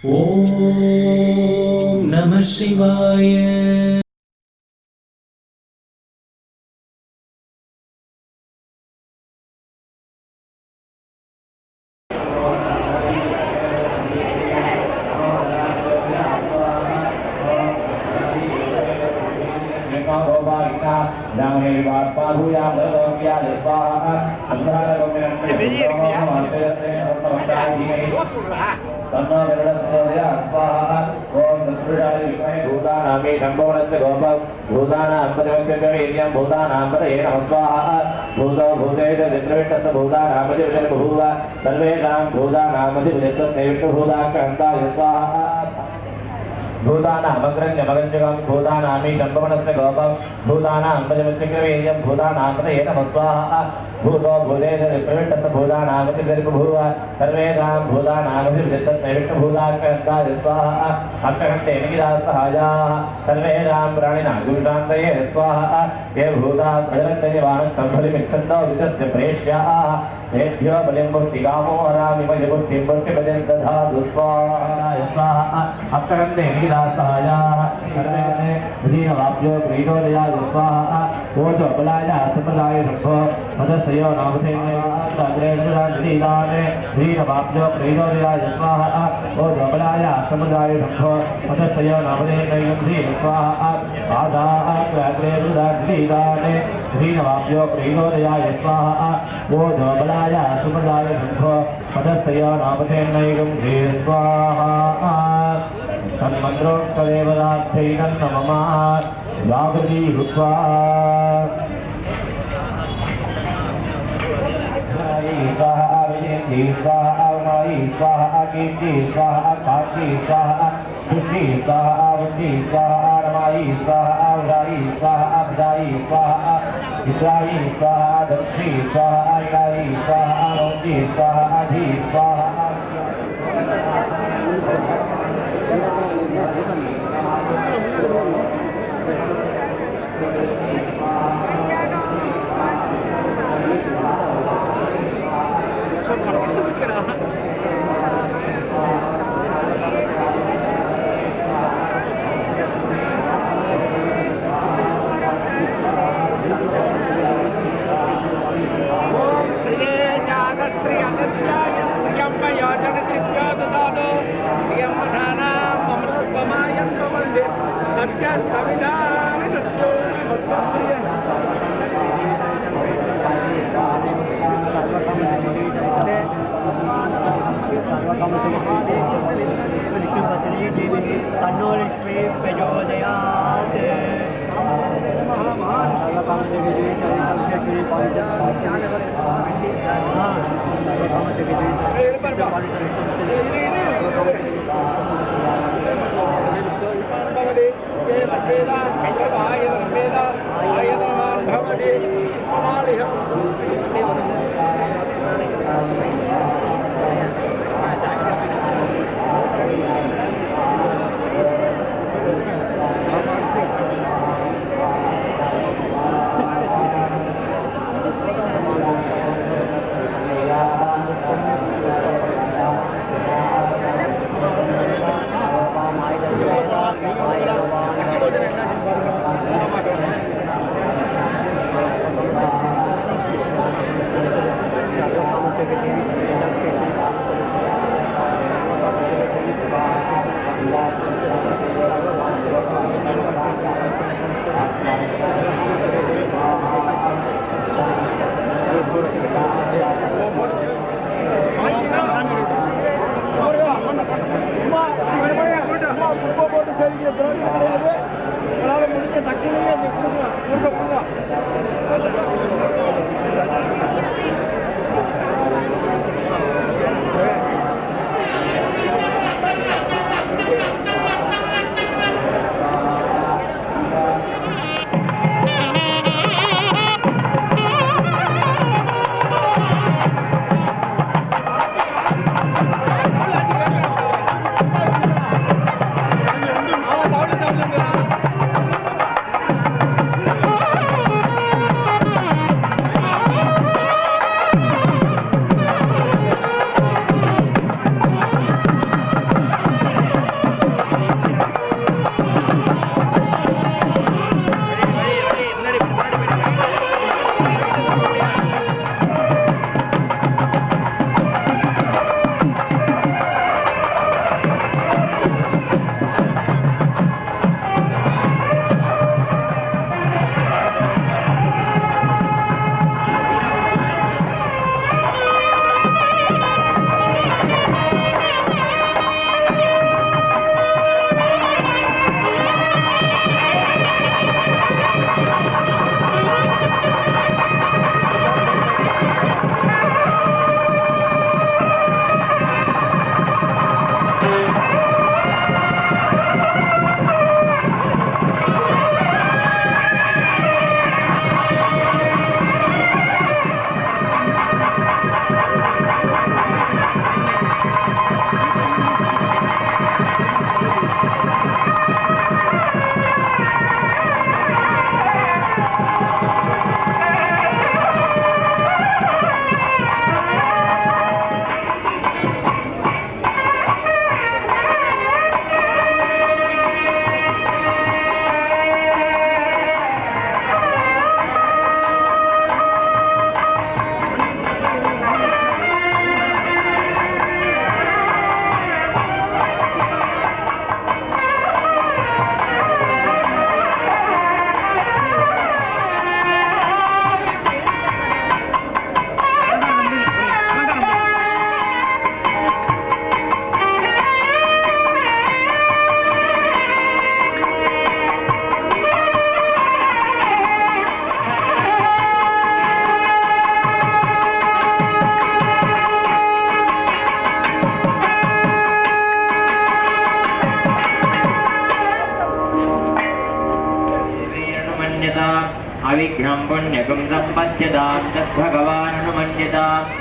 ஓம் நம சிவாய. भूतानामग्रण्यमगञ्जगं भूतानामी जम्बवनस्य गोपं भूतानां भूतानामपदये नमः स्वाहा भूतो भूतेश विप्रविष्टस्य भूतानामतिर्भूव सर्वेषां भूतानामतिर्विष्टभूताकान्ताय स्वाहा अक्षकन्ते निगिरासहायाः सर्वेषां प्राणिनां गुरुशान्तये स्वाहा ये भूता प्रजलन्तनिवानं बलिमिच्छन्तो विदस्य प्रेष्याः तेभ्यो बलिं मुक्तिकामो हरामि बलिमुक्तिं मुक्तिपदं दधातु स्वाहा स्वाहा अक्षकन्ते निगिरासहायाः सर्वेषां दीनवाप्यो प्रीतोदयाय स्वाहा ओजो बलाय असपदाय रभो मदस्यो नामधेय ताग्रेन्द्रानिदाने दीनवाप्यो प्रीतोदयाय स्वाहा ओजो बलाय असपदाय रभो मदस्यो नामधेय धीर स्वाहा आदा ताग्रेन्द्रानिदाने दीनवाप्यो प्रीतोदयाय स्वाहा ओजो बलाय असपदाय रभो मदस्यो नामधेय धीर स्वाहा तन्मन्त्रोक्तदेवतार्थैनं नमः जागृति भूत्वा स्वाहा विजयन्ति स्वाहा उमायि स्वाहा कीर्ति स्वाहा काक्षी स्वाहा बुद्धि स्वाहा बुद्धि स्वाहा रमायि स्वाहा उदायि स्वाहा अब्दायि स्वाहा विद्यायि स्वाहा दक्षि स्वाहा इकायि स्वाहा मोक्षि स्वाहा अधि स्वाहा अविघ्नं पुण्यकं सम्पद्यतां तद्भगवान् अनुमन्यताम्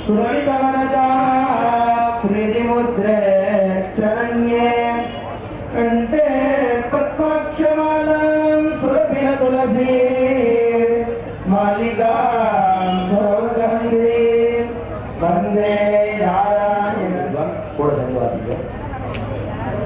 सुरलितवनदा प्रीतिमुद्रे चरण्ये कण्ठे पद्माक्षमालां सुरभिलतुलसी मालिकां सर्वगन्धे वन्दे नारायणं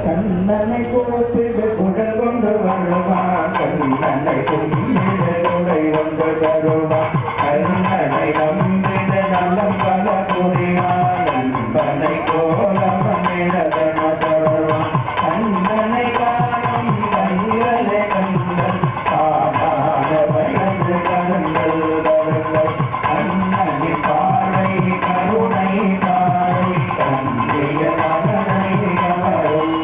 கண்ணனை கூப்பிடு குழல் கொண்டு வருவான் கண்ணனை கும்பிடு கொடை கொண்டு தருவான் கண்ணனை நம்பிட நலம் பல புரிவான் நண்பனை கோலமனிடதன தருவான் கண்ணனை காணும் கண்களே கண்கள் காணாத வயது கருங்கள் வருங்கள் கண்ணனை பார்வை கருணை பார்வை கண்டிய மகனை கவரும்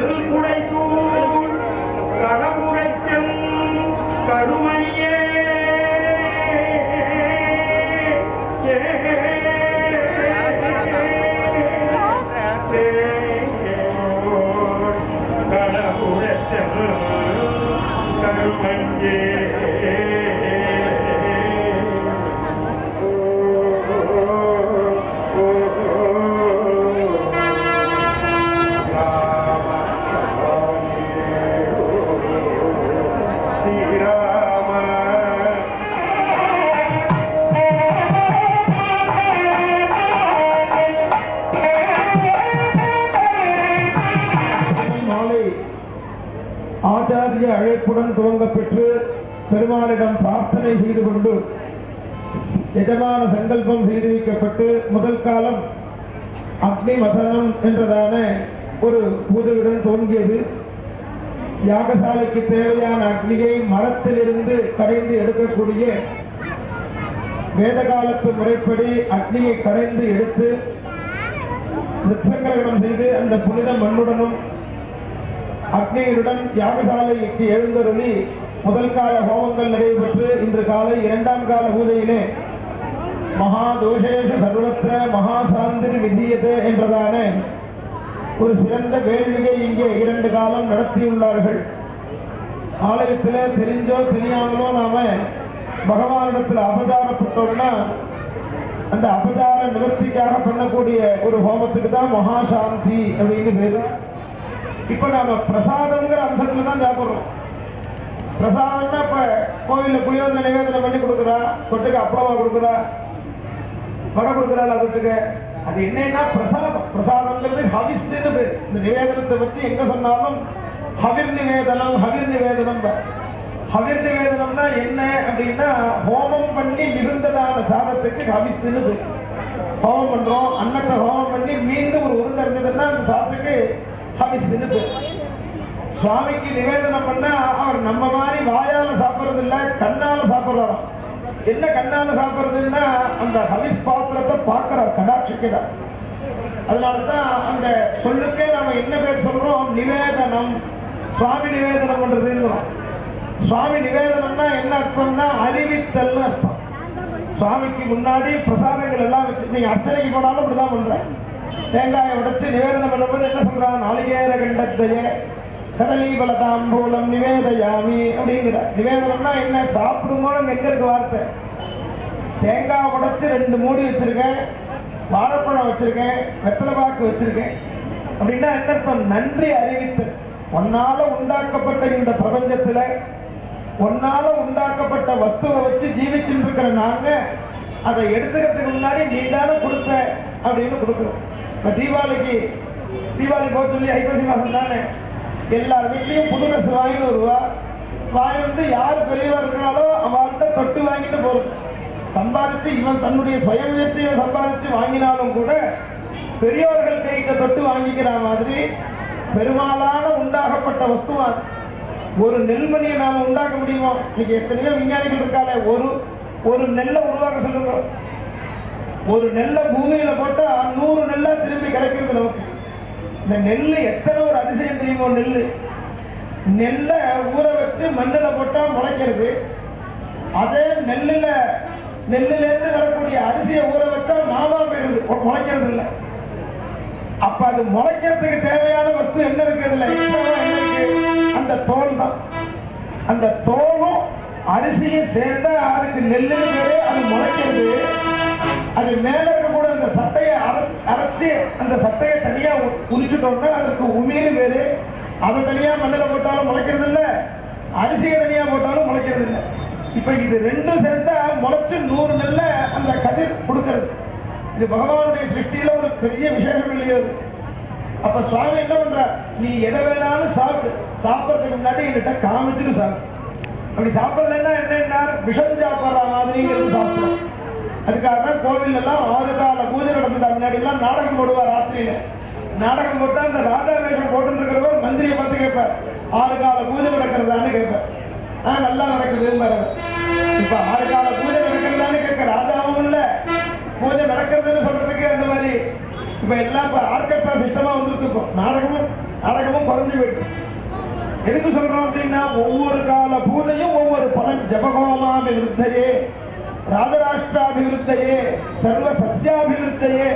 வெல்குடைசூழ் கடவுரைக்கும் கருமையே கடவுரைக்கும் கருமையே ஆச்சாரிய அழைப்புடன் துவங்க பெற்று பெருமானிடம் பிரார்த்தனை செய்து கொண்டு எஜமான சங்கல்பம் செய்து வைக்கப்பட்டு முதல் காலம் அக்னி மதனம் என்றதான ஒரு பூஜையுடன் துவங்கியது. யாகசாலைக்கு தேவையான அக்னியை மரத்திலிருந்து கடைந்து எடுக்கக்கூடிய வேத காலத்து முறைப்படி அக்னியை கடைந்து எடுத்து விருட்சங்கரணம் செய்து அந்த புனித மண்ணுடனும் அக்னியுடன் யாகசாலைக்கு எழுந்தருளி முதல் கால ஹோமங்கள் நடைபெற்று இன்று காலை இரண்டாம் கால பூஜையிலே மகாதோஷேஷ சர்வத்திர மகாசாந்திர் விதியதே என்றதான ஒரு சிறந்த வேள்வியை இங்கே 2 காலம் நடத்தியுள்ளார்கள். ஆலயத்தில் தெரிஞ்சோ தெரியாமலோ நாம பகவானிடத்தில் அபச்சாரப்பட்டோம்னா அந்த அபச்சார நிவர்த்திக்காக பண்ணக்கூடிய ஒரு ஹோமத்துக்கு தான் மகாசாந்தி அப்படின்னு பேரு. இப்ப நாம பிரசாதம்ங்கிற அம்சத்துல தான் சாப்பிடுறோம். பிரசாதம்னா இப்ப கோவில்ல புளியோதரை நிவேதனம் பண்ணி கொடுக்குறா, தொட்டுக்கு அப்பளமா கொடுக்குறா, வடை கொடுக்குறாள் தொட்டுக்க. அது என்னன்னா பிரசாதம். பிரசாதம்ங்கிறது ஹவிஸ்ன்னு பேர். இந்த நிவேதனத்தை பத்தி எங்க சொன்னாலும் ஹவிர் நிவேதனம் ஹவிர் நிவேதனம். ஹவிர் நிவேதனம்னா என்ன அப்படின்னா ஹோமம் பண்ணி மிகுந்ததான சாதத்துக்கு ஹவிஸ்ன்னு பேர். ஹோமம் பண்றோம், அன்னத்தை ஹோமம் பண்ணி மீண்டும் ஒரு உருண்டை இருந்ததுன்னா அந்த சாதத்துக்கு ஹவிஸ்ன்னு பேர். சுவாமிக்கு நிவேதனம் பண்ண அவர் நம்ம மாதிரி வாயால சாப்பிடுறது இல்ல, கண்ணால சாப்பிடுறாராம். என்ன கண்ணால சாப்பிடுறதுன்னா அந்த ஹவிஸ் பாத்திரத்தை பார்க்கிறார், கடாட்சிக்கிறார். அதனாலதான் அந்த சொல்லுக்கே நாம என்ன பேர் சொல்றோம், நிவேதனம். சுவாமி நிவேதனம் பண்றதுங்கிறோம். சுவாமி நிவேதனம்னா என்ன அர்த்தம்னா அறிவித்தல்னு அர்த்தம். சுவாமிக்கு முன்னாடி பிரசாதங்கள் எல்லாம் வச்சு நீங்க அர்ச்சனைக்கு போனாலும் இப்படிதான் பண்றேன். தேங்காயை உடைச்சு நிவேதனம் பண்ணும்போது என்ன சொல்றான், நாளிகேர கண்டத்தைய கடலி பலதாம்பூலம் நிவேதயாமி அப்படிங்கிற. நிவேதனம்னா என்ன, சாப்பிடும்போது அங்க எங்க இருக்கு வார்த்தை. தேங்காய் உடைச்சு 2 மூடி வச்சிருக்கேன், வாழைப்பழம் வச்சிருக்கேன், வெத்தலை பாக்கு வச்சிருக்கேன் அப்படின்னா என்ன அர்த்தம், நன்றி அறிவித்து. ஒன்னால உண்டாக்கப்பட்ட இந்த பிரபஞ்சத்துல ஒன்னால உண்டாக்கப்பட்ட வஸ்துவை வச்சு ஜீவிச்சுட்டு இருக்கிற நாங்க அதை எடுத்துக்கிறதுக்கு முன்னாடி நீ தானே கொடுத்த அப்படின்னு கொடுக்குறோம். இப்போ தீபாவளி போக சொல்லி ஐப்பசி மாதம் தானே எல்லார் வீட்லையும் புது ட்ரெஸ் வாங்கிட்டு வருவா. வாங்கி வந்து யார் பெரியவா இருக்கிறாலோ அவள்கிட்ட தொட்டு வாங்கிட்டு போறது. சம்பாதிச்சு இவன் தன்னுடைய சுய முயற்சியை சம்பாதிச்சு வாங்கினாலும் கூட பெரியவர்கள் கைகிட்ட தொட்டு வாங்கிக்கிற மாதிரி பெருமாளான உண்டாகப்பட்ட வஸ்துவா. ஒரு நெல்மணியை நாம உண்டாக்க முடியுமோ? இன்னைக்கு எத்தனையோ விஞ்ஞானிகள் இருக்காளே, ஒரு நெல்லை உருவாக்க சொல்லுங்க. ஒரு நெல்லை பூமியில போட்டா 100 நெல்லா திரும்பி கிடைக்கிறது நமக்கு. இந்த நெல்லு எத்தனை ஒரு அதிசயம் தெரியுமோ. நெல்லை ஊற வச்சு மண்ணில் போட்டா முளைக்கிறது. அதே நெல்லிலேருந்து வரக்கூடிய அரிசியை ஊற வச்சா மாவா போயிடுது, முளைக்கிறது இல்லை. அப்ப அது முளைக்கிறதுக்கு தேவையான வஸ்து என்ன இருக்குதுல்ல, அந்த தோல் தான். அந்த தோலும் அரிசியும் சேர்ந்தா அதுக்கு நெல்லுன்னு பேரு, அது முளைக்கிறது. அது மேல இருக்கக்கூட அந்த சட்டையை அரைச்சி அந்த சட்டையை தனியா உரிச்சுட்டோம்னா அதுக்கு உமின்னு பேரு. அதை தனியா மண்ணில் போட்டாலும் முளைக்கிறது இல்லை, அரிசியை தனியா போட்டாலும் முளைக்கிறது இல்லை. இப்ப இது ரெண்டும் சேர்ந்தா முளைச்சு 100 நெல்ல அந்த கதிர் கொடுக்கிறது. இது பகவானுடைய சிருஷ்டியில ஒரு பெரிய விசேஷம் இல்லையோ. அப்ப சுவாமி என்ன பண்ற, நீ எதை வேணாலும் சாப்பிடு, சாப்பிட்றதுக்கு முன்னாடி என்கிட்ட காமிச்சுட்டு சாப்பிடு. அப்படி சாப்பிட்றதுன்னா என்னன்னா விஷம் சாப்பிட்ற மாதிரிங்கிறது சாப்பிடும். அதுக்காக தான் கோவில் எல்லாம் 6 கால பூஜை நடந்தது. முன்னாடி எல்லாம் நாடகம் போடுவார். ராத்திரியில நாடகம் போட்டா அந்த ராஜா வேஷம் போட்டு இருக்கிறவர் மந்திரியை பார்த்து கேட்பார், 6 கால பூஜை நடக்கிறதான்னு கேட்பார். நல்லா நடக்குதுன்னு. இப்ப 6 கால பூஜை நடக்கிறதான்னு கேட்க ராஜாவும் இல்ல, பூஜை நடக்கிறதுன்னு சொல்றதுக்கு அந்த மாதிரி இப்ப எல்லாம் இப்ப ஆர்கெஸ்ட்ரா சிஸ்டமா வந்துருக்கும். நாடகமும் அழகமும் குறைஞ்சு போயிடுது. எதுக்கு சொல்றோம் அப்படின்னா, ஒவ்வொரு கால பூஜையும் ஒவ்வொரு பலன். ஜபகோமாபிவிருத்தையே, ராஜராஷ்டிராபிவிருத்தையே, சர்வ சஸ்யாபிவிருத்தையே,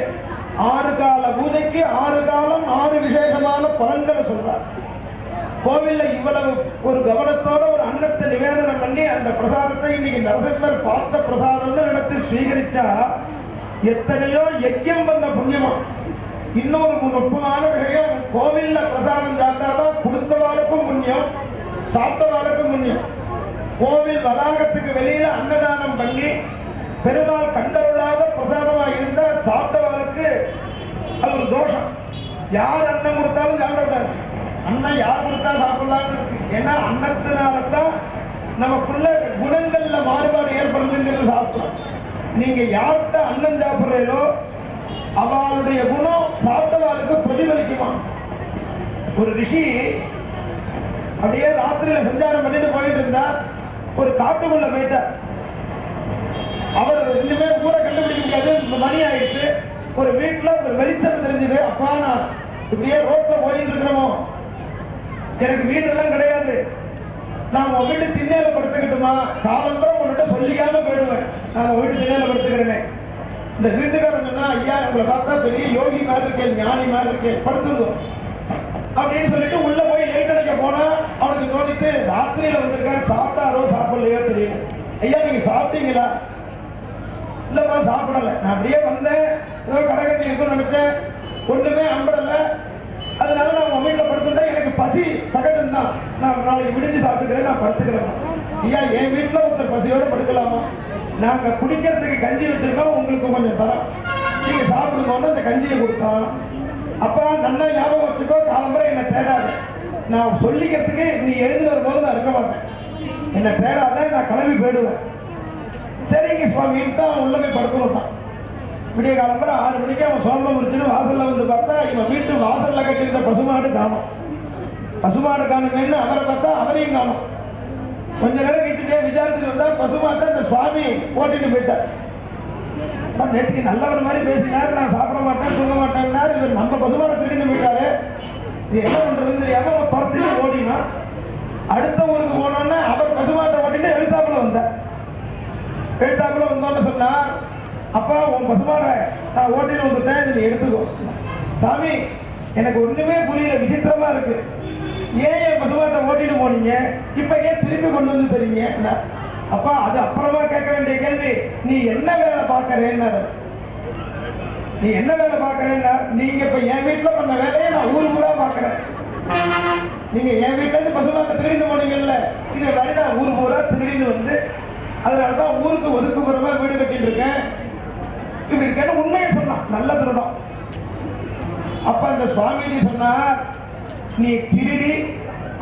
6 கால பூஜைக்கு 6 காலம் 6 விசேஷமான பலன்களை சொல்றார். கோவில்ல இவ்வளவு ஒரு கவனத்தோட ஒரு அன்னத்தை நிவேதனம் பண்ணி அந்த பிரசாதத்தை இன்னைக்கு நரசிம்மர் பார்த்த பிரசாதம்னு நடத்தி ஸ்வீகரிச்சா எத்தனையோ யஜ்யம் பண்ண புண்ணியமா. இன்னொரு நுட்பமான விஷயம், கோவில்ல பிரசாதம் சாப்பிட்டாதான் கொடுத்தவாளுக்கும் புண்ணியம், சாப்பிட்டவாளுக்கும் புண்ணியம். கோவில் வளாகத்துக்கு வெளியில அன்னதானம் பண்ணி பெருமாள் கண்டருளாத பிரசாதமா இருந்தா சாப்பிட்டவாளுக்கு அது ஒரு தோஷம். யார் அன்னம் கொடுத்தாலும் சாப்பிடக்கூடாது. அன்னம் யார் கொடுத்தா சாப்பிடலாம்னு இருக்கு. ஏன்னா அன்னத்தினால்தான் நமக்குள்ள குணங்கள்ல மாறுபாடு ஏற்படுதுங்கிறது சாஸ்திரம். நீங்க யார்கிட்ட அன்னம் சாப்பிடுறீங்களோ அவளுடைய குணம் சாப்பிட்டவாளுக்கு பிரதிபலிக்குமா. ஒரு ரிஷி அப்படியே ராத்திரியில சஞ்சாரம் பண்ணிட்டு போயிட்டு இருந்தா ஒரு காட்டுக்குள்ள போயிட்டார். அவர் ரெண்டுமே ஊரை கண்டுபிடிக்க முடியாது, மணி ஆயிடுச்சு. ஒரு வீட்டுல ஒரு வெளிச்சம் தெரிஞ்சது. அப்பா நான் இப்படியே ரோட்ல போயிட்டு இருக்கிறோமோ, எனக்கு வீடெல்லாம் கிடையாது, நான் உன் வீட்டு திண்ணையில படுத்துக்கிட்டுமா, காலம்பரம் உன்கிட்ட சொல்லிக்காம போயிடுவேன், நான் உன் வீட்டு திண்ணையில படுத்துக்கிறேனே. இந்த வீட்டுக்காரன் சொன்னா, ஐயா உங்களை பார்த்தா பெரிய யோகி மாதிரி இருக்கேன், ஞானி மாதிரி இருக்கேன், படுத்துருவோம் அப்படின்னு சொல்லிட்டு உள்ள போய் லைட் அடிக்க போனா அவனுக்கு தோணித்து ராத்திரியில வந்திருக்காரு, சாப்பிட்டாரோ சாப்பிடலையோ தெரியும். ஐயா நீங்க சாப்பிட்டீங்களா? இல்லப்பா சாப்பிடல, நான் அப்படியே வந்தேன், ஏதோ கடைகட்டி இருக்குன்னு நினைச்சேன், ஒண்ணுமே அம்படல, அதனால நான் உன் வீட்டில் படுத்துட்டேன், எனக்கு பசி சகஜம் தான், நான் நாளைக்கு விடிஞ்சு சாப்பிட்டுக்கிறேன், நான் படுத்துக்கிறேன். ஐயா என் வீட்டில் ஒருத்தர் பசியோட படுக்கலாமா? நாங்க குடிக்கிறதுக்கு கஞ்சி வச்சிருக்கோம், உங்களுக்கு கொஞ்சம் தரோம், நீங்க சாப்பிடுங்கன்னு அந்த கஞ்சியை கொடுத்தான். அப்பா நல்லா ஞாபகம் வச்சுக்கோ, காலம்பரை என்னை தேடாது, நான் சொல்லிக்கிறதுக்கு நீ எழுந்து வரும்போது நான் இருக்க மாட்டேன், என்னை தேடாத, நான் கிளம்பி போயிடுவேன். சரிங்க சுவாமின்னு தான் உள்ள போய் படுத்துட்டான். விடிய காலம்பரை 6 மணிக்கு அவன் சோம்பம் முடிச்சுன்னு வாசல்ல வந்து பார்த்தா இவன் வீட்டு வாசல்ல கட்டியிருந்த பசுமாடு காணும். பசுமாடு காணுமேன்னு அவரை பார்த்தா அவரையும் காணும். கொஞ்ச நேரம் கழிச்சுட்டே விசாரிச்சுட்டு வந்தா பசுமாட்டை அந்த சுவாமி ஓட்டிட்டு போயிட்டார். நேற்றுக்கு நல்லவர் மாதிரி பேசினார், நான் சாப்பிட மாட்டேன் தூங்க மாட்டேன்னார், இவர் நம்ம பசுமாடை திருடிட்டு போயிட்டாரு, இது என்ன பண்றதுன்னு தெரியாம அவன் துரத்திட்டு ஓடினா. அடுத்த ஊருக்கு போனோன்னா அவர் பசுமாட்டை ஓட்டிட்டு எழுத்தாப்புல வந்தார். எழுத்தாப்புல வந்தோன்னு சொன்னா, அப்பா உன் பசுமாடை நான் ஓட்டிட்டு வந்துட்டேன், நீ எடுத்துக்கோ. சாமி எனக்கு ஒண்ணுமே புரியல, விசித்திரமா இருக்கு, ஏன் என் பசுமாட்டை ஓட்டிட்டு போனீங்க, இப்ப ஏன் திருப்பி கொண்டு வந்து தரீங்க? அப்பா அது அப்புறமா கேட்க வேண்டிய கேள்வி, நீ என்ன வேலை பார்க்கறேன்னு. நீ என்ன வேலை பார்க்கறேன்னா, நீங்க இப்ப என் வீட்டுல பண்ண வேலையை நான் ஊருக்குள்ளா பார்க்கறேன். நீங்க என் வீட்டுல இருந்து பசுமாட்டை திருடிட்டு போனீங்கல்ல, இது வரை நான் ஊர் பூரா திருடின்னு வந்து அதனாலதான் ஊருக்கு ஒதுக்குப்புறமா வீடு கட்டிட்டு இருக்கேன், இப்படி இருக்கேன்னு உண்மையை சொன்னான். நல்ல திருடம். அப்ப அந்த சுவாமிஜி சொன்னார், நீ திருடி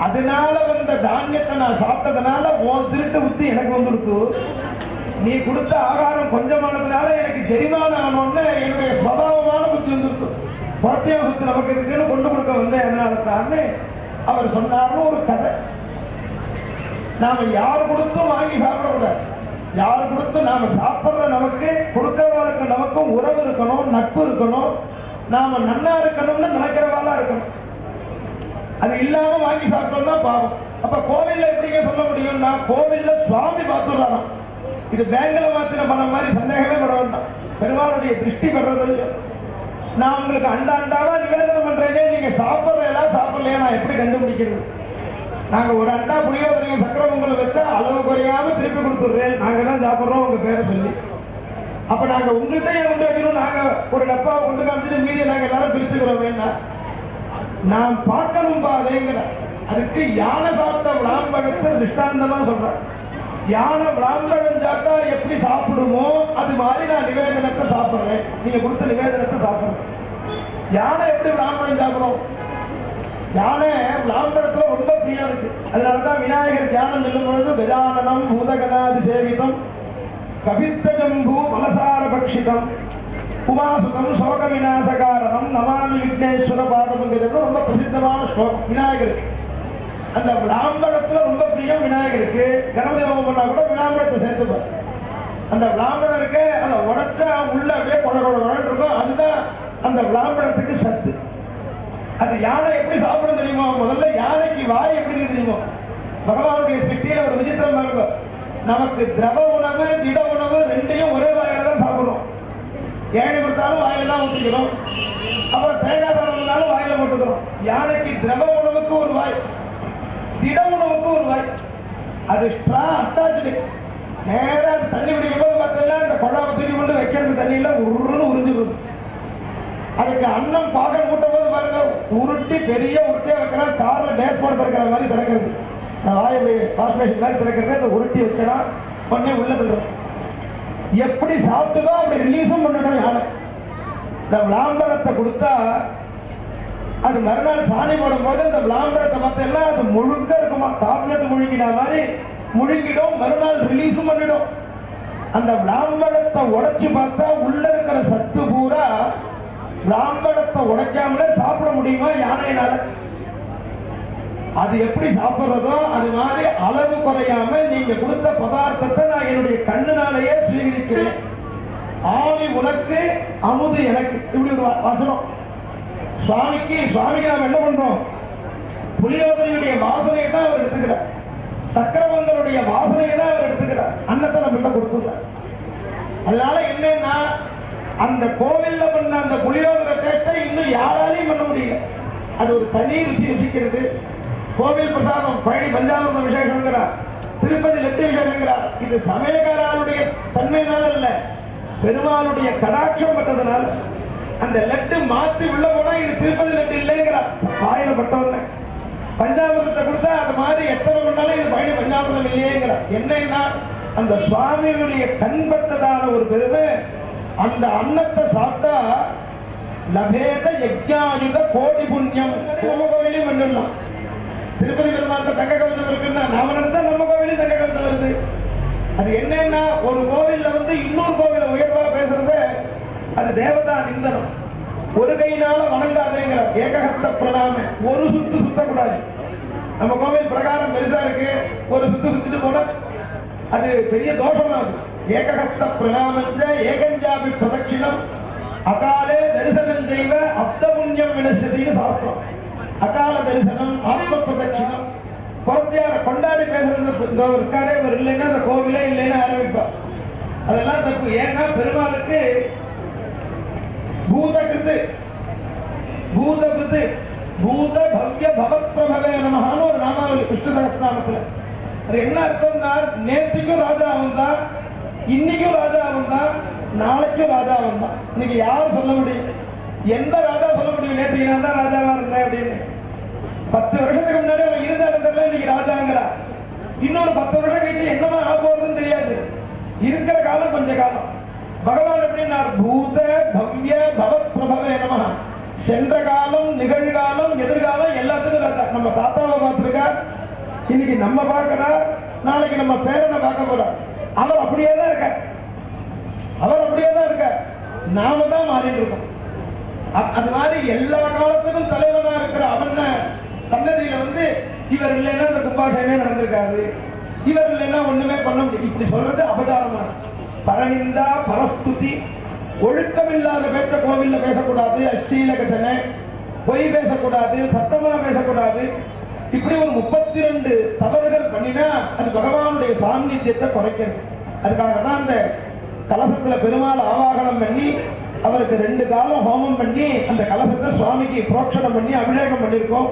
அதனால வந்த தானியத்தை நான் சாப்பிட்டதுனால உன் திருட்டு புத்தி எனக்கு வந்துடுத்து, நீ கொடுத்த ஆகாரம் கொஞ்சமானதுனால எனக்கு ஜெரிமானம் ஆனோன்னு என்னுடைய சுபாவமான புத்தி வந்துடுத்து, புறத்தைய புத்தி நமக்கு இருக்குன்னு கொண்டு கொடுக்க வந்தேன், அதனால தான் அவர் சொன்னார்னு ஒரு கதை. நாம யார் கொடுத்தும் வாங்கி சாப்பிடக்கூடாது, யார் கொடுத்து நாம சாப்பிடுற நமக்கு கொடுக்கிறவாளுக்கு நமக்கும் உறவு இருக்கணும், நட்பு இருக்கணும், நாம நன்னா இருக்கணும்னு நினைக்கிறவாளா இருக்கணும். அது இல்லாம வாங்கி சாப்பிட்டோம்னா பாவம். அப்ப கோவில்ல எப்படிங்க சொல்ல முடியும்னா, கோவில்ல சுவாமி பார்த்துடுறாராம். இது பேங்க்ல மாத்தின பணம் மாதிரி சந்தேகமே பட வேண்டாம், பெருமாளுடைய திருஷ்டி பெறது. நான் உங்களுக்கு அண்டாவா நிவேதனம் பண்றேனே, நீங்க சாப்பிடலாம் சாப்பிடலையா நான் எப்படி கண்டுபிடிக்கிறது? நாங்க ஒரு அண்டா புளியோதரையும் சக்கரை பொங்கல் வச்சா அளவு குறையாம திருப்பி கொடுத்துடுறேன், நாங்க தான் சாப்பிடுறோம் உங்க பேரை சொல்லி. அப்ப நாங்க உங்கள்கிட்ட ஏன் கொண்டு வைக்கணும், நாங்க ஒரு டப்பா கொண்டு காமிச்சுட்டு மீதியை நாங்க எல்லாரும் பிரிச்சுக்கிறோம் வேணா, நான் பார்க்கணும் பாதைங்கிற. அதுக்கு யானை சாப்பிட்ட விளாம்பழத்தை திருஷ்டாந்தமா சொல்றேன். யானை விளாம்பழம் சாப்பிட்டா எப்படி சாப்பிடுமோ அது மாதிரி நான் நிவேதனத்தை சாப்பிடுறேன், நீங்க கொடுத்த நிவேதனத்தை சாப்பிடுறேன். யானை எப்படி விளாம்பழம் சாப்பிடும்? யானை விளாம்பழத்துல ரொம்ப பிரியம் இருக்கு. அதனாலதான் விநாயகர் தியானம் சொல்லும் பொழுது கஜானனம் பூதகணாதி சேவிதம் கபித்த ஜம்பு மலசார பக்ஷிதம் உமாசுதம் சோக விநாசகாரணம் நமாமி விக்னேஸ்வர பாதம்ங்கிறது ரொம்ப பிரசித்தமான ஸ்லோகம் விநாயகருக்கு. அந்த விளாம்பழத்துல ரொம்ப பிரியம் விநாயகருக்கு. கணபதி ஹோமம் பண்ணா கூட விளாம்பழத்தை சேர்த்துப்பார். அந்த விளாம்பழம் இருக்கு, அதை உடைச்சா உள்ள அப்படியே கொட இருக்கும், அதுதான் அந்த விளாம்பழத்துக்கு சத்து. அது யானை எப்படி சாப்பிடும் தெரியுமா? முதல்ல யானைக்கு வாய் எப்படி தெரியுமோ? பகவானுடைய சிருஷ்டியில ஒரு விசித்திரம் பாருங்க. நமக்கு திரவ உணவு திட உணவு ரெண்டையும் ஒரே வாயில தான் சாப்பிடுறோம். ஏழை கொடுத்தாலும் வாயில தான் ஊற்றிக்கிறோம். அப்புறம் தேங்காய் சாதம் இருந்தாலும் வாயில போட்டுக்கிறோம். யானைக்கு திரவ உணவுக்கு ஒரு வாய், திட உணவுக்கு ஒரு வாய். அது ஸ்ட்ரா அட்டாச்சு. நேரா தண்ணி குடிக்கும் போது பார்த்தீங்கன்னா அந்த குழாவை தூக்கி கொண்டு வைக்கிறது தண்ணியில உருன்னு உறிஞ்சுக்கணும். அதுக்கு அன்னம் பாகம் மூட்டும் போது பாருங்க, உருட்டி பெரிய உருட்டியா வைக்கிறான். கார்ல டேஷ்போர்ட் திறக்கிற மாதிரி திறக்கிறது, வாயு கார்பரேஷன் மாதிரி திறக்கிறது. அதை உருட்டி வைக்கிறான், உடனே உள்ள தள்ளுறோம். எப்படி சாப்பிட்டுதோ அப்படி ரிலீஸும் பண்ணிடும் யானை. இந்த விளாம்பரத்தை கொடுத்தா அது மறுநாள் சாணி போடும் போது இந்த விளாம்பரத்தை பார்த்தீங்கன்னா அது முழுக்க இருக்குமா, டாப்லெட் முழுங்கின மாதிரி முழுங்கிடும், மறுநாள் ரிலீஸும் பண்ணிடும். அந்த விளாம்பரத்தை உடைச்சு பார்த்தா உள்ள இருக்கிற சத்து பூரா விளாம்பரத்தை உடைக்காமலே சாப்பிட முடியுமா யானையினால? அது எப்படி சாப்பிடுறதோ அது மாதிரி அளவு குறையாம நீங்க கொடுத்த பதார்த்தத்தை நான் என்னுடைய கண்ணுனாலேயே சுவீகரிக்கிறேன். ஆவி உனக்கு அமுது எனக்கு, இப்படி ஒரு வசனம். சுவாமிக்கு நாம் என்ன பண்றோம்? புளியோதரையுடைய வாசனையை தான் அவர் எடுத்துக்கிறார், சக்கரவங்களுடைய வாசனையை தான் அவர் எடுத்துக்கிறார், அன்னத்தை நம்ம கொடுத்துக்கிறார். அதனால என்னன்னா அந்த கோவில்ல பண்ண அந்த புளியோதரை டேஸ்டை இன்னும் யாராலையும் பண்ண முடியல. அது ஒரு தனி ருச்சி ருசிக்கிறது. கோவில் பிரசாதம் பழனி பஞ்சாமிர்தம் விசேஷங்கிறார், திருப்பதி லட்டு விசேஷங்கிறார். இது சமயக்காரனுடைய தன்மையினால இல்ல, பெருமாளுடைய கடாட்சம் பட்டதுனால. அந்த லட்டு மாத்தி உள்ள போனா இது திருப்பதி லட்டு இல்லைங்கிறார். வாயில பட்டவன பஞ்சாமிரதத்தை கொடுத்தா அது மாதிரி எத்தனை பண்ணாலும் இது பழனி பஞ்சாமிரதம் இல்லையேங்கிறார். என்னன்னா அந்த சுவாமியுடைய கண்பட்டதான ஒரு பெருமை. அந்த அன்னத்தை சாப்பிட்டா லபேத யஜ்ஞாயுத கோடி புண்ணியம். நம்ம கோவிலையும் பண்ணிடலாம். திருப்பதி பெருமாள் தங்க கவசம் இருக்குன்னா நாம நடத்தா நம்ம கோவிலையும் தங்க கவசம் வருது. அது என்னன்னா ஒரு கோவில்ல இன்னொரு கோவில உயர்வா பேசுறது அது தேவதா நிந்தனம். ஒரு கையினால வணங்காதேங்கிற ஏகஹஸ்த பிரணாம. ஒரு சுத்து சுத்தக்கூடாது. நம்ம கோவில் பிரகாரம் பெருசா இருக்கு, ஒரு சுத்து சுத்திட்டு போனா அது பெரிய தோஷமா இருக்கு. ஏகஹஸ்த பிரணாமஞ்ச ஏகஞ்சாபி பிரதட்சிணம் அகாலே தரிசனம் செய்வ அப்த புண்ணியம் வினசதின்னு சாஸ்திரம். அகால தரிசனம் ஆத்ம பிரதட்சிணம். குழந்தையார கொண்டாடி பேசுறது இருக்காரே அவர் இல்லைன்னா அந்த கோவிலே இல்லைன்னு ஆரம்பிப்பார். அதெல்லாம் தப்பு. ஏன்னா பெருமாளுக்கு பூதகிருத்து பூதகிருத்து பூத பவ்ய பவத்பிரபவே நமஹான்னு ஒரு நாமாவளி விஷ்ணு சகஸ்ரநாமத்துல. அது என்ன அர்த்தம்னா நேற்றுக்கும் ராஜா அவன் தான், இன்னைக்கும் ராஜா அவன் தான், நாளைக்கும் ராஜா அவன் தான். இன்னைக்கு யாரும் சொல்ல முடியும்? எந்த ராஜா சொல்ல முடியும் நேற்றுக்கு நான் தான் ராஜாவா இருந்தேன் அப்படின்னு? 10 வருஷத்துக்கு முன்னாடி அவன் இருந்த இடத்துல இன்னைக்கு ராஜாங்கிறா. இன்னொரு 10 வருஷம் கழிச்சு என்னமா ஆக போறதுன்னு தெரியாது. இருக்கிற காலம் கொஞ்ச காலம். பகவான் எப்படின்னா பூத பவ்ய பவத் பிரபவே நமஹ. சென்ற காலம் நிகழ்காலம் எதிர்காலம் எல்லாத்துக்கும் ராஜா. நம்ம தாத்தாவை பார்த்திருக்கா, இன்னைக்கு நம்ம பார்க்கிறா, நாளைக்கு நம்ம பேரனை பார்க்க போறார். அவர் அப்படியே தான் இருக்க, அவர் அப்படியே தான் இருக்க, நாம தான் மாறிட்டு இருக்கோம். அது மாதிரி எல்லா காலத்துக்கும் தலைவனா இருக்கிற அவன் சன்னதியில இவர் இல்லைன்னா அந்த கும்பாபிஷேகமே நடந்திருக்காது, இவர் இல்லைன்னா ஒண்ணுமே பண்ண முடியும். இப்படி சொல்றது அபதாரமா. பரநிந்தா பரஸ்துதி, ஒழுக்கம் இல்லாத பேச்ச கோவில்ல பேசக்கூடாது, அஸ்லீலகத்தனை பொய் பேசக்கூடாது, சத்தமா பேசக்கூடாது. இப்படி ஒரு 32 தவறுகள் பண்ணினா அது பகவானுடைய சாநித்தியத்தை குறைக்கிறது. அதுக்காக தான் அந்த கலசத்துல பெருமாள் ஆவாகனம் பண்ணி அவருக்கு 2 காலம் ஹோமம் பண்ணி அந்த கலசத்தை சுவாமிக்கு புரோக்ஷணம் பண்ணி அபிஷேகம் பண்ணியிருக்கோம்.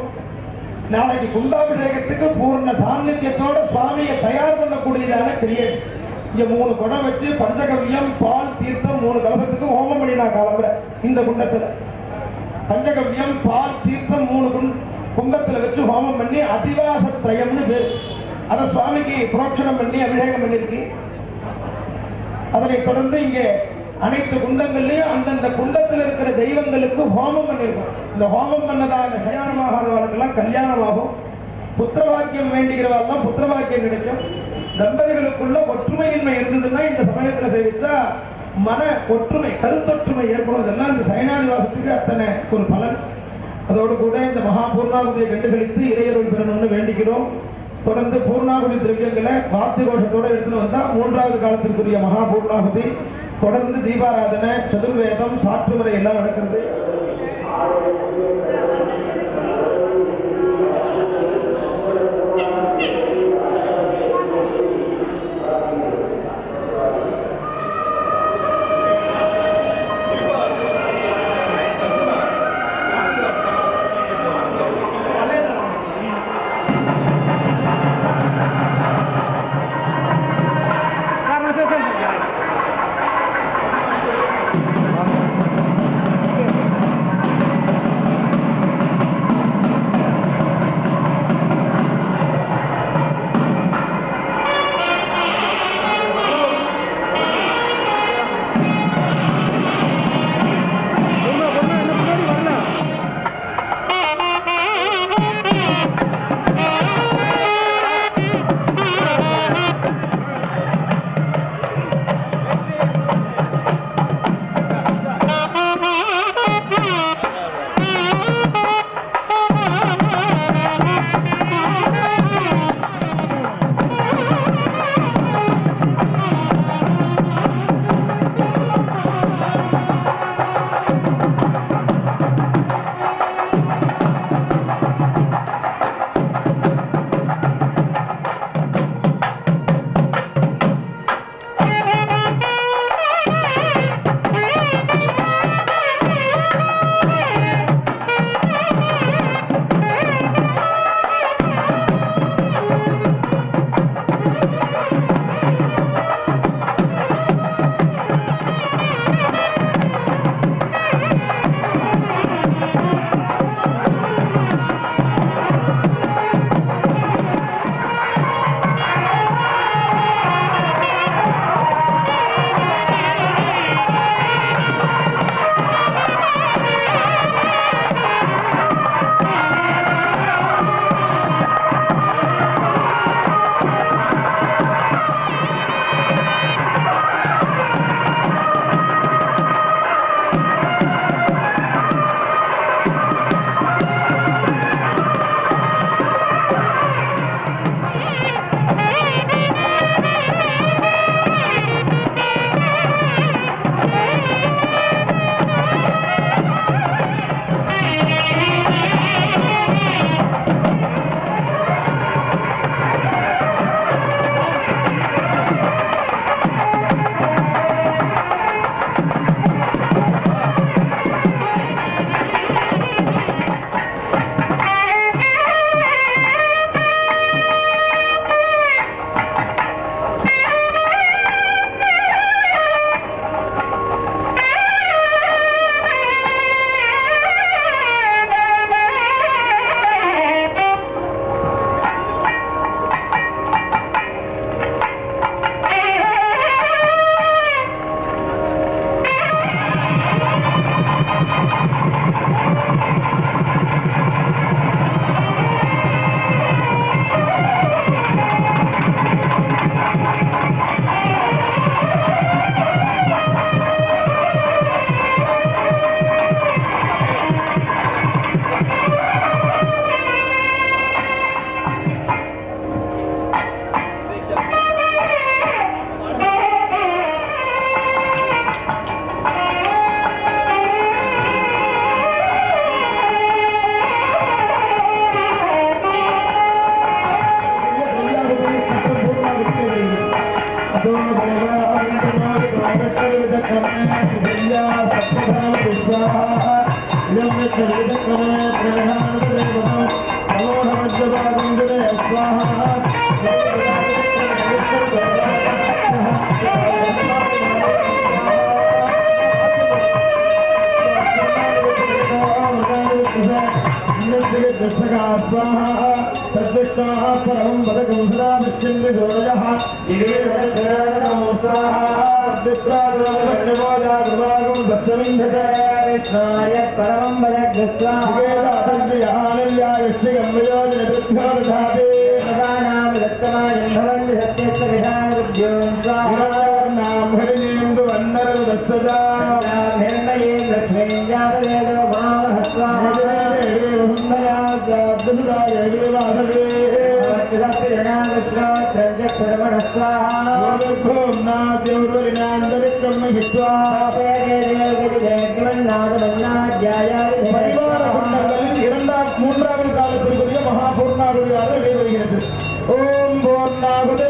நாளைக்கு குண்டாபிஷேகத்துக்கு பூர்ண சாநித்தியத்தோட சுவாமியை தயார் பண்ணக்கூடியதான கிரியை. இங்க 3 குடம் வச்சு பஞ்சகவ்யம் பால் தீர்த்தம் 3 கலசத்துக்கு ஹோமம் பண்ணினா காலம்புற இந்த குண்டத்துல. பஞ்சகவ்யம் பால் தீர்த்தம் 3 கும்பத்துல வச்சு ஹோமம் பண்ணி அதிவாசத்ரயம்னு பேர். அதை சுவாமிக்கு புரோக்ஷணம் பண்ணி அபிஷேகம் பண்ணிருக்கு. அதனை தொடர்ந்து இங்கே அனைத்து குண்டங்கள்லயும் அந்தந்த குண்டத்தில் இருக்கிற தெய்வங்களுக்கு ஹோமம் பண்ணிருக்கோம். இந்த ஹோமம் பண்ணதான கல்யாணமாகாதவர்களுக்கெல்லாம் கல்யாணமாகும். புத்திரவாக்கியம் வேண்டுகிறவர்கள் புத்திரவாக்கியம் கிடைக்கும். தம்பதிகளுக்குள்ள ஒற்றுமையின்மை இருந்ததுன்னா இந்த சமயத்துல சேவிச்சா மன ஒற்றுமை கருத்தொற்றுமை ஏற்படும். இதெல்லாம் இந்த சயனாதிவாசத்துக்கு அத்தனை ஒரு பலன். அதோடு கூட இந்த மகா பூர்ணாகுதியை கண்டுகளித்து இறையருள் பெறணும்னு வேண்டிக்கிறோம். தொடர்ந்து பூர்ணாகுதி திரவியங்களை வாத்திய கோஷத்தோட எடுத்துன்னு வந்தா 3வது காலத்திற்குரிய மகா பூர்ணாகுதி. தொடர்ந்து தீபாராதனை, சதுர்வேதம், சாற்றுமுறை எல்லாம் நடக்கிறது. स्वाहा इदं विक्रमे प्रेहानदेवतं कलोढमज्जपाकुण्डले स्वाहा स्वाहा तद्विष्टाः परमं पदकं सदा पश्यन्ति सूरजः कृष्णाय परमं पदग्रस्वाहाय श्रीगम्भयोजनभ्यो दधाति सदानां दत्तमाय भवन्ति सत्यस्य विधानबुद्ध्यो स्वाहार्णां हरिणेन्दु वन्नरदस्तदा हिरण्मये लक्ष्मीं जातवेदो मामः स्वाहा மூன்றாவது காலத்திற்குரிய மகாபூர்ணாகுதியாக நடைபெறுகிறது. ஓம் பூர்ணாகுதி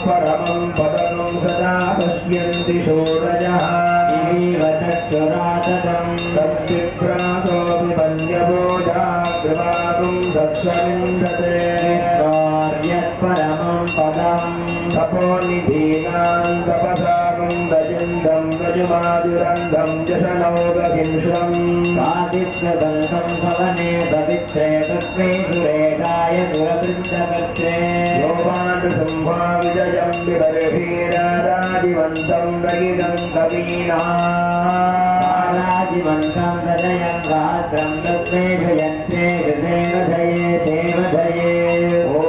परमं पदं सदा पश्यन्ति शूरजः तत्विप्रासोऽपि पञ्चभोजाग्रवागुं सस्वविन्दते यत्परमं पदं तपोनिधीनां तपसागुं दजिन्दं रजुमाजुरन्धं जशनोगहिंसं कादित्यदन्तं भवने पवित्रे तस्मै सुरेशाय सुरवृन्दकर्त्रे योपाण्डसंभाविजयं विबर्हीरारादिवन्तं रगिदं कवीनारादिवन्तं हृदयं गात्रं तस्मै जयन्ते हृदयवधये सेवधये ॐ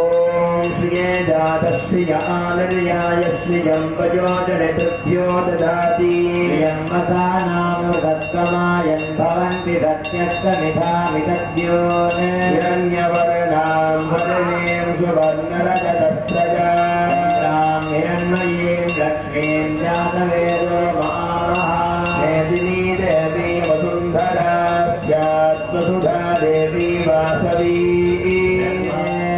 श्रिये जातश्रिय आनर्याय श्रियं वजोजनतृभ्यो ददाति श्रियं वसानामृतत्वमायन् भवन्ति सत्यस्तमिधामितद्यो हिरण्यवर्णां हृदयें सुवर्णरजतस्रजां हिरण्मयीं लक्ष्मीं जातवेदो महामहा मेदिनी देवी वसुन्धरा स्यात् वसुधा देवी वासवी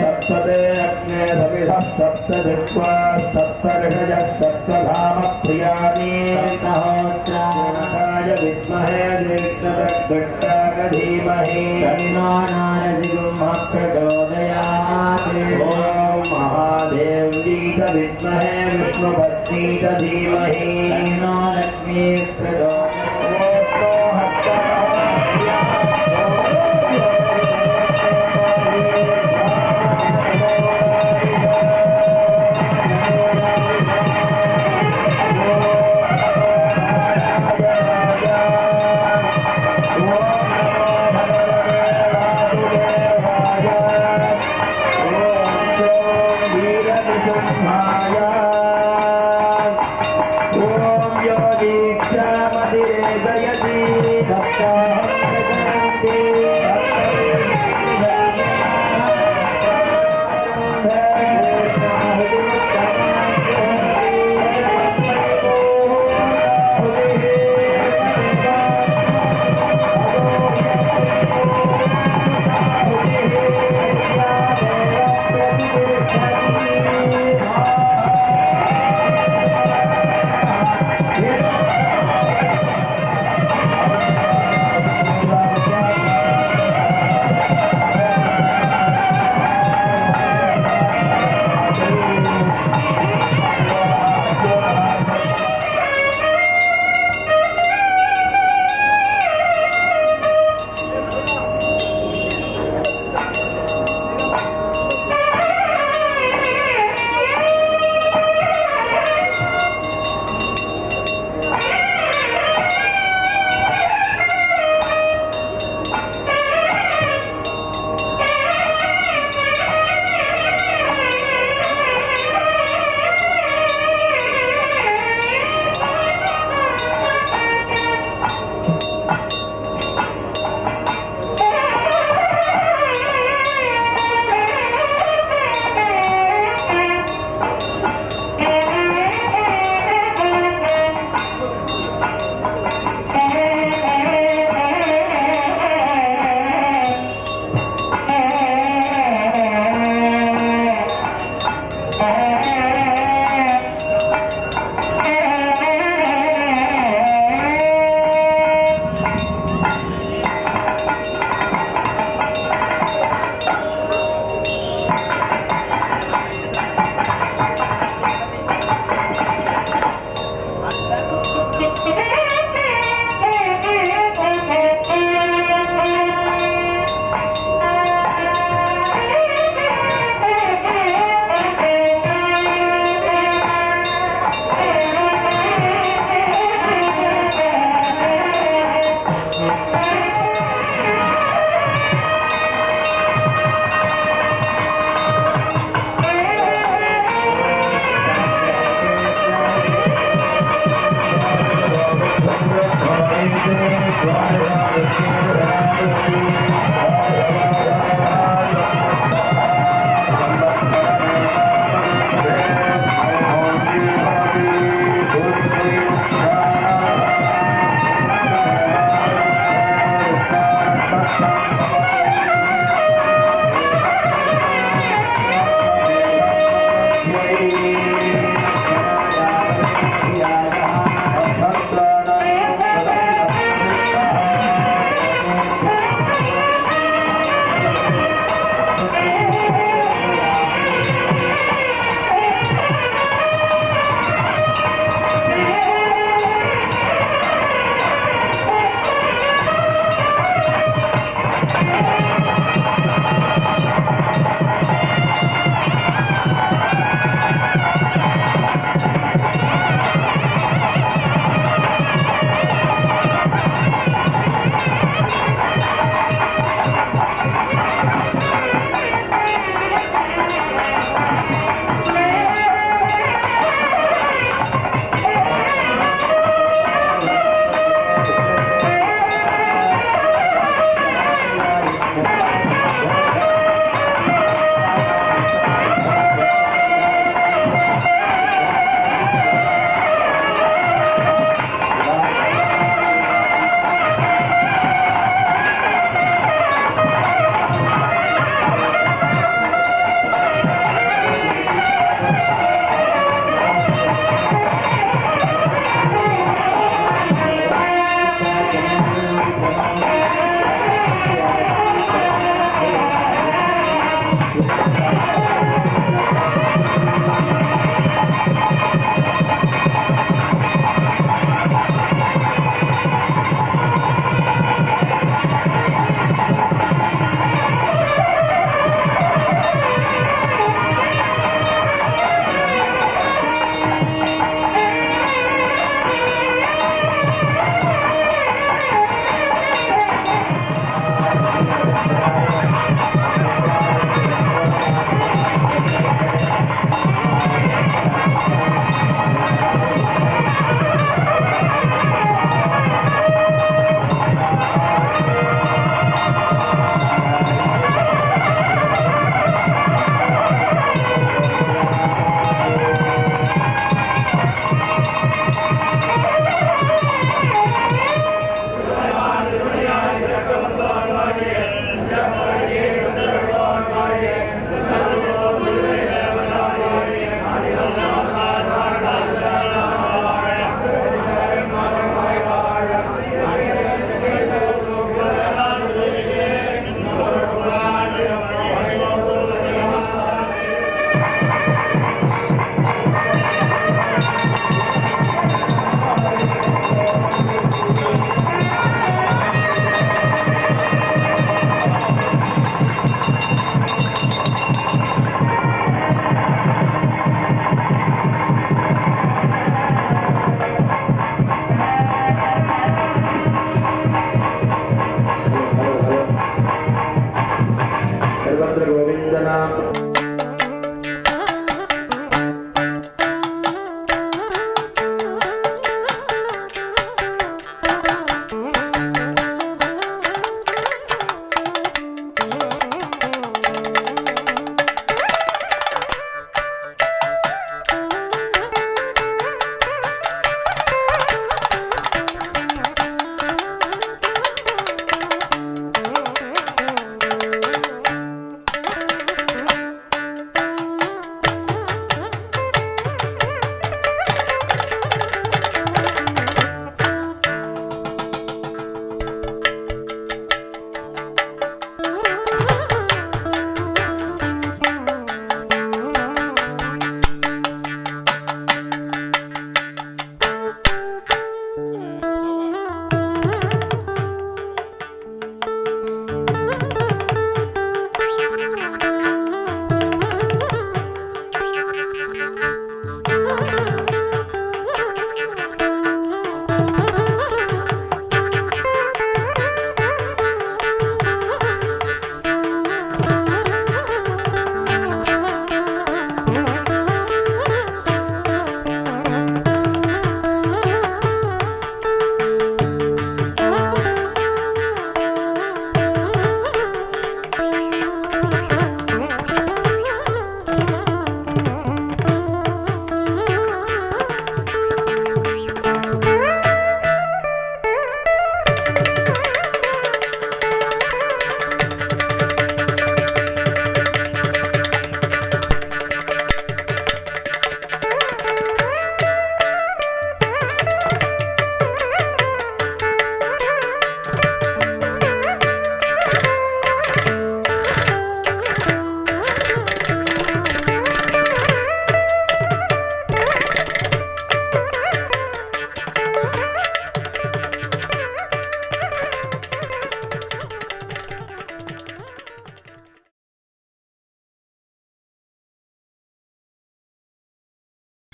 सप्तते अग्ने सविधः सप्तदिक्वा सप्तऋषयः सप्तधाम प्रियाणि सप्तहोत्राय विद्महे दीक्षतगट्टाक धीमहि तन्नो नारसिंहः प्रचोदयात् ॐ महादेव्यै च विद्महे विष्णुपत्नी च धीमहि तन्नो लक्ष्मी प्रचोदयात् Thank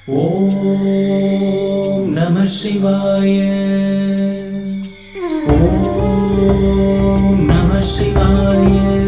ஓம் நம சிவாய. ஓம் நம சிவாய.